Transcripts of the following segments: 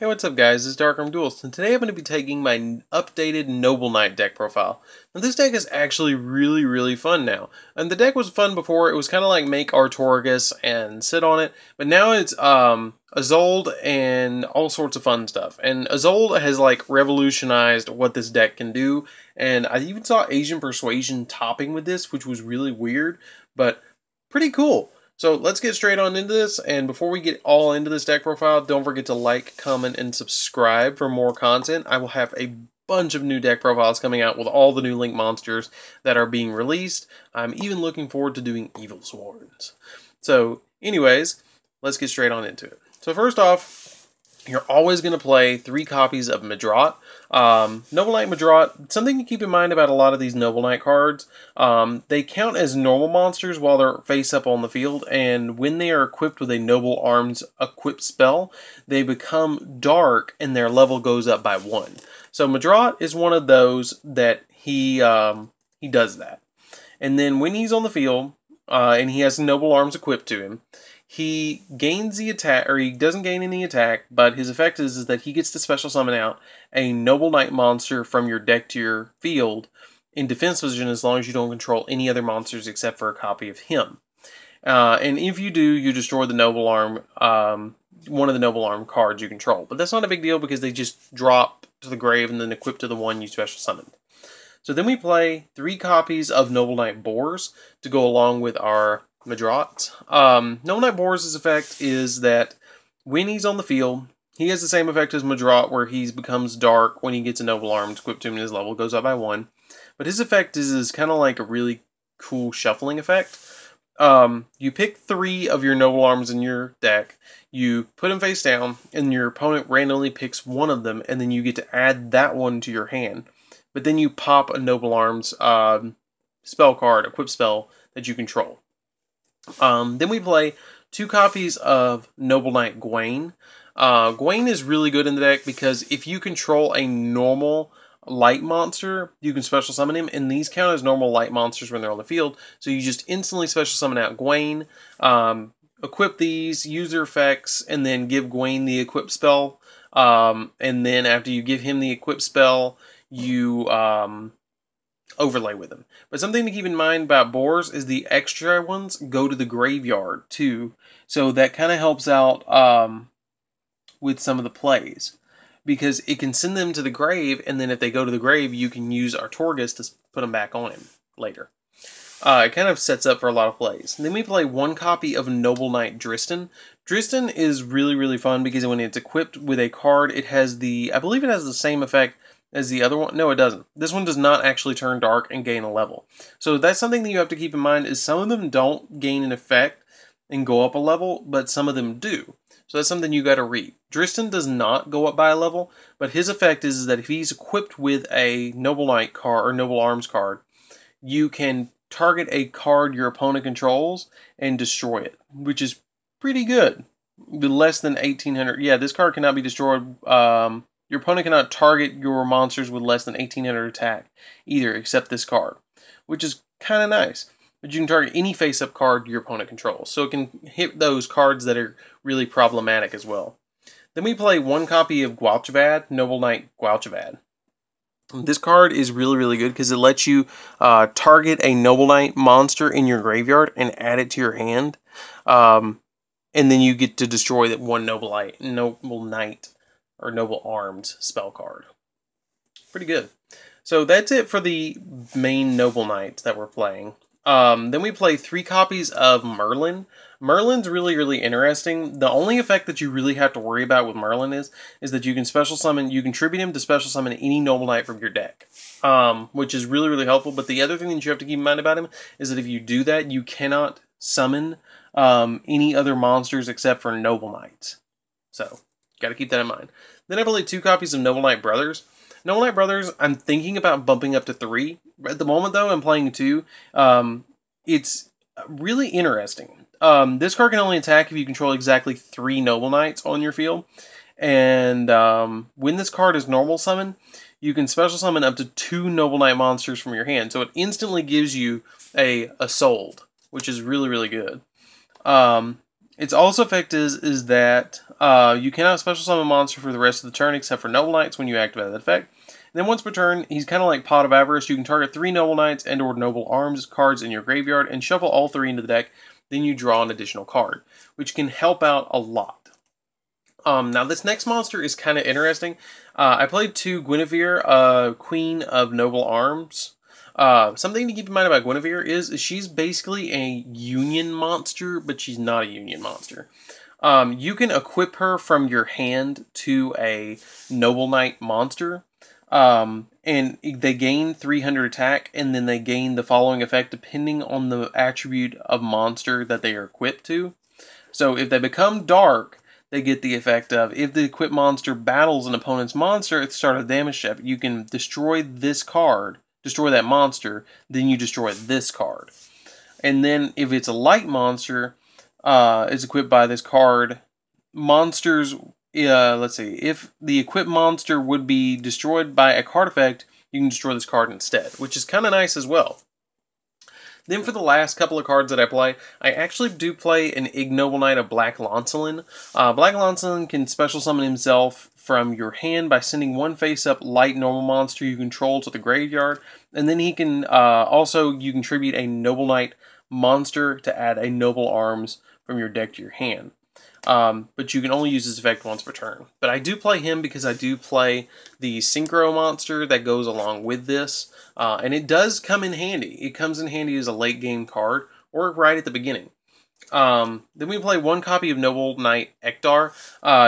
Hey, what's up guys, it's DarkArmedAlliance, and today I'm going to be taking my updated Noble Knight deck profile. Now this deck is actually really fun now. And the deck was fun before. It was kind of like make Artorigus and sit on it, but now it's Isolde and all sorts of fun stuff. And Isolde has like revolutionized what this deck can do, and I even saw Asian Persuasion topping with this, which was really weird, but pretty cool. So let's get straight on into this, and before we get all into this deck profile, don't forget to like, comment, and subscribe for more content. I will have a bunch of new deck profiles coming out with all the new Link monsters that are being released. I'm even looking forward to doing Evil Swords. So anyways, let's get straight on into it. So first off, you're always going to play 3 copies of Madrot. Noble Knight Madrot, something to keep in mind about a lot of these Noble Knight cards, they count as normal monsters while they're face up on the field, and when they are equipped with a Noble Arms equipped spell, they become dark and their level goes up by 1. So Madrot is one of those that he does that. And then when he's on the field, and he has Noble Arms equipped to him, he gains the attack, or he doesn't gain any attack, but his effect is that he gets to special summon out a Noble Knight monster from your deck to your field in defense position as long as you don't control any other monsters except for a copy of him. And if you do, you destroy the Noble Arm, one of the Noble Arm cards you control. But that's not a big deal because they just drop to the grave and then equip to the one you special summoned. So then we play 3 copies of Noble Knight Boars to go along with our Madrot. Noble Knight Boars' effect is that when he's on the field, he has the same effect as Madrot, where he becomes dark when he gets a Noble Arms equipped to him and his level goes up by 1. But his effect is kind of like a really cool shuffling effect. You pick 3 of your Noble Arms in your deck, you put them face down, and your opponent randomly picks one of them, and then you get to add that one to your hand. But then you pop a Noble Arms spell card, equip spell, that you control. Then we play 2 copies of Noble Knight Gwaine. Gwaine is really good in the deck because if you control a normal light monster, you can special summon him, and these count as normal light monsters when they're on the field. So you just instantly special summon out Gwaine, equip these, use their effects, and then give Gwaine the equip spell. And then after you give him the equip spell, you overlay with them. But something to keep in mind about Boars is the extra ones go to the graveyard too. So that kind of helps out with some of the plays, because it can send them to the grave, and then if they go to the grave, you can use Artorigus to put them back on him later. It kind of sets up for a lot of plays. And then we play 1 copy of Noble Knight Dristan. Dristan is really fun because when it's equipped with a card, it has I believe it has the same effect as the other one. No, it doesn't. This one does not actually turn dark and gain a level. So that's something that you have to keep in mind, is some of them don't gain an effect and go up a level, but some of them do. So that's something you got to read. Dristan does not go up by a level, but his effect is that if he's equipped with a Noble Knight card or Noble Arms card, you can target a card your opponent controls and destroy it, which is pretty good. With less than 1800. Yeah, this card cannot be destroyed. Your opponent cannot target your monsters with less than 1800 attack either, except this card, which is kind of nice. But you can target any face-up card your opponent controls, so it can hit those cards that are really problematic as well. Then we play 1 copy of Gwalchavad, Noble Knight Gwalchavad. This card is really good because it lets you target a Noble Knight monster in your graveyard and add it to your hand. And then you get to destroy that one Noble Knight or Noble Arms spell card. Pretty good. So that's it for the main Noble Knights that we're playing. Then we play 3 copies of Merlin. Merlin's really interesting. The only effect that you really have to worry about with Merlin is that you can special summon, you can tribute him to special summon any Noble Knight from your deck. Which is really helpful. But the other thing that you have to keep in mind about him is that if you do that, you cannot summon any other monsters except for Noble Knights. So, got to keep that in mind. Then I play 2 copies of Noble Knight Brothers. Noble Knight Brothers, I'm thinking about bumping up to 3. At the moment, though, I'm playing 2. It's really interesting. This card can only attack if you control exactly 3 Noble Knights on your field. And when this card is normal summon, you can special summon up to 2 Noble Knight monsters from your hand. So it instantly gives you a Isolde, which is really good. And Its also effect is that you cannot special summon a monster for the rest of the turn except for Noble Knights when you activate that effect. And then once per turn, he's kind of like Pot of Avarice. You can target 3 Noble Knights and or Noble Arms cards in your graveyard and shuffle all 3 into the deck. Then you draw an additional card, which can help out a lot. Now this next monster is kind of interesting. I played 2 Guinevere, Queen of Noble Arms. Something to keep in mind about Guinevere is she's basically a union monster, but she's not a union monster. You can equip her from your hand to a Noble Knight monster. And they gain 300 attack, and then they gain the following effect depending on the attribute of monster that they are equipped to. So if they become dark, they get the effect of, if the equipped monster battles an opponent's monster at the start of the damage step, you can destroy this card, destroy that monster, then you destroy this card. And then if it's a light monster, is equipped by this card, monsters... let's see, if the equipped monster would be destroyed by a card effect, you can destroy this card instead, which is kind of nice as well. Then for the last couple of cards that I play, I actually do play an Ignoble Knight of Black Lancelin. Black Lancelin can special summon himself from your hand by sending 1 face-up light normal monster you control to the graveyard, and then he can also, you contribute a Noble Knight monster to add a Noble Arms from your deck to your hand. But you can only use this effect once per turn. But I do play him because I do play the Synchro monster that goes along with this. And it does come in handy. It comes in handy as a late game card or right at the beginning. Then we play 1 copy of Noble Knight Ekdar.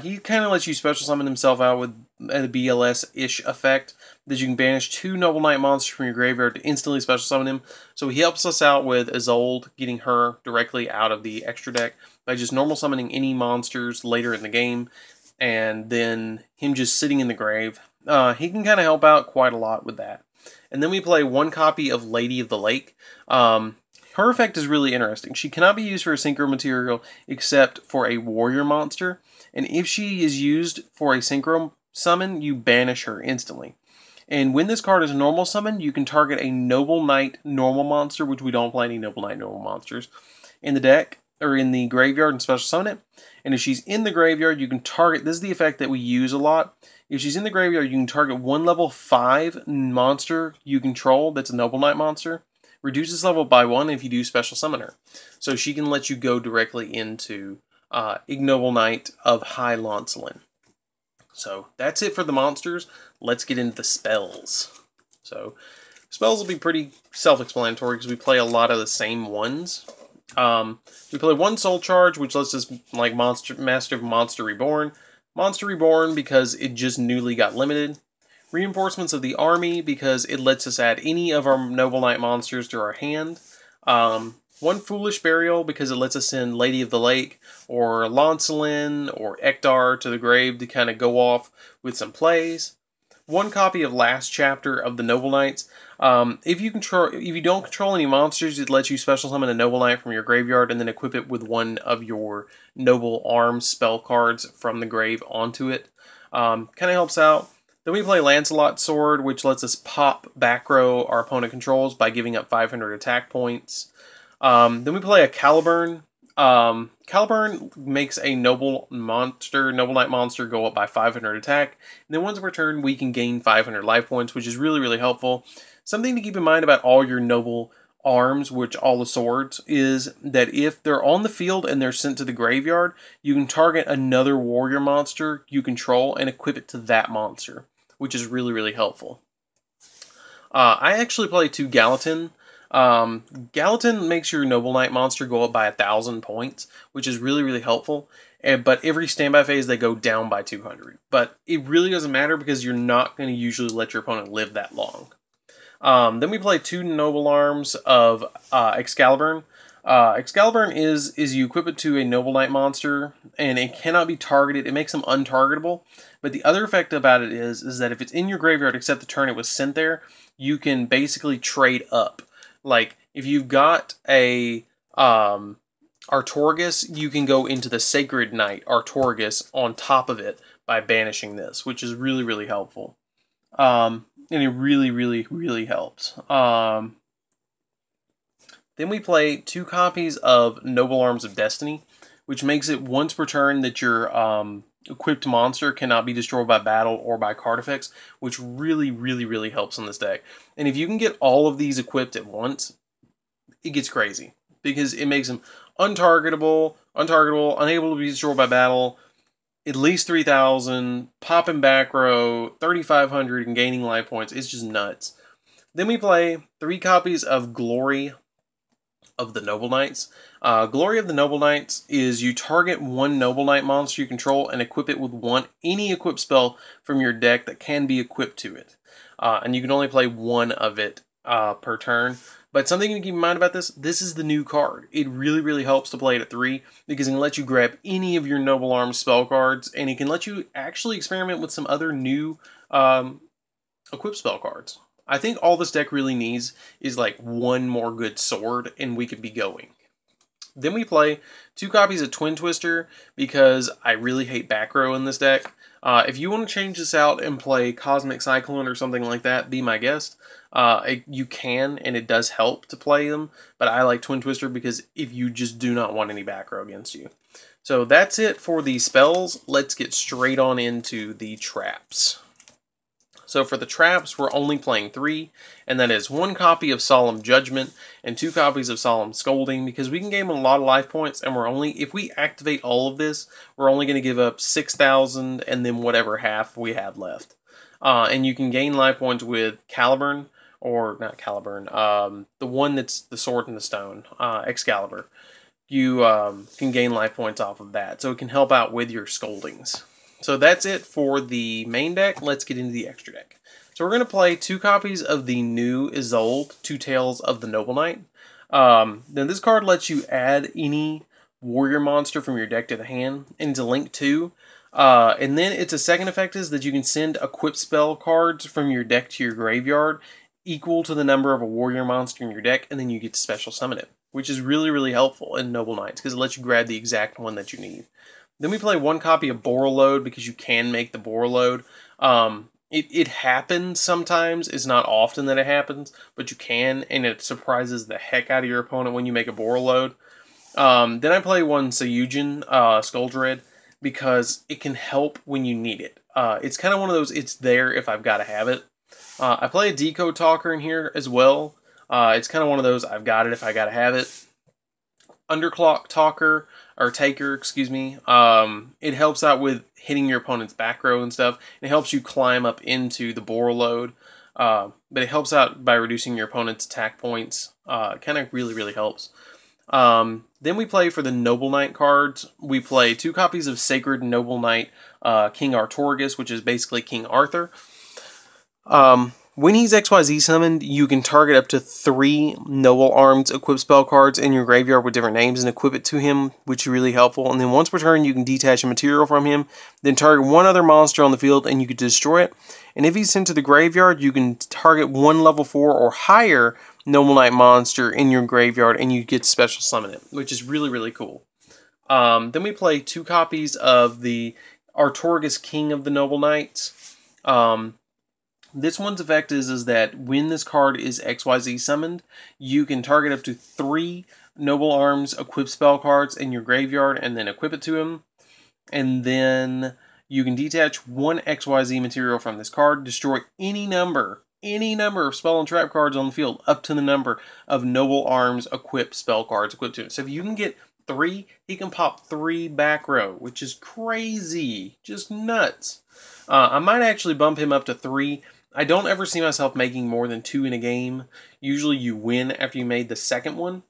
He kind of lets you special summon himself out with a BLS-ish effect that you can banish 2 Noble Knight monsters from your graveyard to instantly special summon him. So he helps us out with Isolde, getting her directly out of the extra deck by just normal summoning any monsters later in the game, and then him just sitting in the grave. He can kind of help out quite a lot with that. And then we play 1 copy of Lady of the Lake. Her effect is really interesting. She cannot be used for a synchro material except for a warrior monster, and if she is used for a synchro summon, you banish her instantly. And when this card is normal summoned, you can target a Noble Knight normal monster, which we don't play any Noble Knight normal monsters, in the deck, or in the graveyard, and special summon it. And if she's in the graveyard, you can target, this is the effect that we use a lot. If she's in the graveyard, you can target 1 level 5 monster you control that's a Noble Knight monster. Reduces level by 1 if you do special summon her. So she can let you go directly into Ignoble Knight of High Lancelin. So that's it for the monsters. Let's get into the spells. So spells will be pretty self-explanatory because we play a lot of the same ones. We play 1 Soul Charge, which lets us like Master of Monster Reborn. Monster Reborn because it just newly got limited. Reinforcements of the Army because it lets us add any of our Noble Knight monsters to our hand. 1 Foolish Burial because it lets us send Lady of the Lake or Lancelin or Ekdar to the grave to kind of go off with some plays. 1 copy of Last Chapter of the Noble Knights. If you don't control any monsters, it lets you special summon a Noble Knight from your graveyard and then equip it with 1 of your Noble Arms spell cards from the grave onto it. Kind of helps out. Then we play Lancelot's Sword, which lets us pop back row our opponent controls by giving up 500 attack points. Then we play a Caliburn. Caliburn makes a Noble Knight monster go up by 500 attack. And then once per turn, we can gain 500 life points, which is really, really helpful. Something to keep in mind about all your Noble Arms, which all the swords, is that if they're on the field and they're sent to the graveyard, you can target another warrior monster you control and equip it to that monster, which is really, really helpful. I actually play 2 Gallatin. Gallatin makes your Noble Knight monster go up by 1,000 points, which is really, really helpful. But every standby phase, they go down by 200. But it really doesn't matter because you're not going to usually let your opponent live that long. Then we play 2 Noble Arms of Excalibur. Excalibur is you equip it to a Noble Knight monster, and it cannot be targeted. It makes them untargetable. But the other effect about it is that if it's in your graveyard except the turn it was sent there, you can basically trade up. Like, if you've got a Artorgus, you can go into the Sacred Knight Artorgus on top of it by banishing this, which is really, really helpful. And it really, really, really helps. Then we play 2 copies of Noble Arms of Destiny, which makes it once per turn that your equipped monster cannot be destroyed by battle or by card effects, which really helps in this deck. And if you can get all of these equipped at once, it gets crazy, because it makes them untargetable, unable to be destroyed by battle, at least 3,000, popping back row, 3,500, and gaining life points. It's just nuts. Then we play 3 copies of Glory of the Noble Knights. Glory of the Noble Knights is you target one Noble Knight monster you control and equip it with any equipped spell from your deck that can be equipped to it. And you can only play one of it per turn. But something to keep in mind about this is the new card. It really helps to play it at 3, because it can let you grab any of your Noble Arms spell cards, and it can let you actually experiment with some other new equipped spell cards. I think all this deck really needs is like one more good sword, and we could be going. Then we play 2 copies of Twin Twister, because I really hate back row in this deck. If you want to change this out and play Cosmic Cyclone or something like that, be my guest. You can, and it does help to play them, but I like Twin Twister because if you just do not want any back row against you. So that's it for the spells. Let's get straight on into the traps. So for the traps, we're only playing 3, and that is 1 copy of Solemn Judgment and 2 copies of Solemn Scolding, because we can gain a lot of life points, and if we activate all of this, we're only going to give up 6,000 and then whatever half we have left. And you can gain life points with Caliburn, or not Caliburn, the one that's the sword and the stone, Excalibur. You can gain life points off of that, so it can help out with your Scoldings. So that's it for the main deck. Let's get into the extra deck. So we're going to play 2 copies of the new Isolde, Two Tales of the Noble Knight. Then this card lets you add any warrior monster from your deck to the hand, and it's a link 2. And then its a second effect is that you can send equip spell cards from your deck to your graveyard equal to the number of a warrior monster in your deck, and then you get to special summon it, which is really helpful in Noble Knights, because it lets you grab the exact one that you need. Then we play 1 copy of Borreload, because you can make the Borreload. It happens sometimes. It's not often that it happens, but you can, and it surprises the heck out of your opponent when you make a Borreload. Then I play 1 Sayujin, Skuldred, because it can help when you need it. It's kind of one of those, it's there if I've got to have it. I play a Decode Talker in here as well. It's kind of one of those, I've got it if I got to have it. Underclock Talker, or Taker, excuse me. It helps out with hitting your opponent's back row and stuff. It helps you climb up into the Borreload, but it helps out by reducing your opponent's attack points. It kind of really helps. Then we play for the Noble Knight cards. We play 2 copies of Sacred Noble Knight, King Artorigus, which is basically King Arthur. When he's XYZ summoned, you can target up to 3 Noble Arms equipped spell cards in your graveyard with different names and equip it to him, which is really helpful. And then once per turn, you can detach a material from him, then target 1 other monster on the field, and you can destroy it. And if he's sent to the graveyard, you can target 1 level 4 or higher Noble Knight monster in your graveyard, and you get to special summon it, which is really cool. Then we play 2 copies of the Artorigus King of the Noble Knights. This one's effect is that when this card is XYZ summoned, you can target up to 3 Noble Arms equipped spell cards in your graveyard and then equip it to him. And then you can detach 1 XYZ material from this card, destroy any number of spell and trap cards on the field up to the number of Noble Arms equipped spell cards equipped to it. So if you can get 3, he can pop 3 back row, which is crazy, just nuts. I might actually bump him up to 3. I don't ever see myself making more than 2 in a game. Usually you win after you made the second one.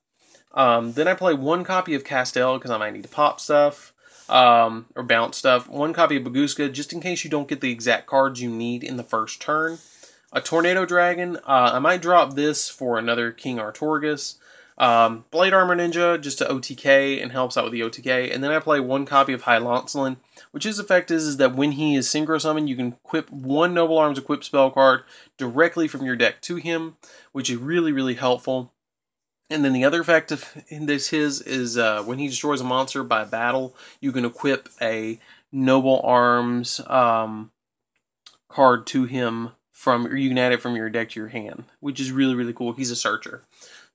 Then I play 1 copy of Castell because I might need to pop stuff or bounce stuff. 1 copy of Baguska just in case you don't get the exact cards you need in the first turn. A Tornado Dragon. I might drop this for another King Artorigus. Blade Armor Ninja just to OTK and helps out with the OTK. And then I play 1 copy of High Lancelin, which his effect is that when he is synchro summoned, you can equip 1 Noble Arms equipped spell card directly from your deck to him, which is really helpful. And then the other effect of his is when he destroys a monster by battle, you can equip a Noble Arms card to him or you can add it from your deck to your hand, which is really cool. He's a searcher.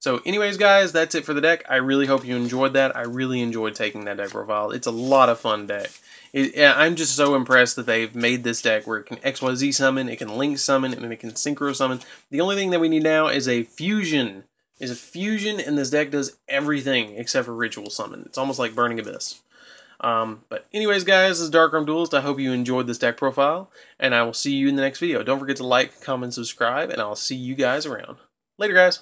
So anyways, guys, that's it for the deck. I really hope you enjoyed that. I really enjoyed taking that deck profile. It's a lot of fun deck. I'm just so impressed that they've made this deck where it can XYZ summon, it can Link summon, and it can Synchro summon. The only thing that we need now is a fusion. And this deck does everything except for Ritual Summon. It's almost like Burning Abyss. But anyways, guys, this is DarkArmedAlliance. I hope you enjoyed this deck profile, and I will see you in the next video. Don't forget to like, comment, subscribe, and I'll see you guys around. Later, guys.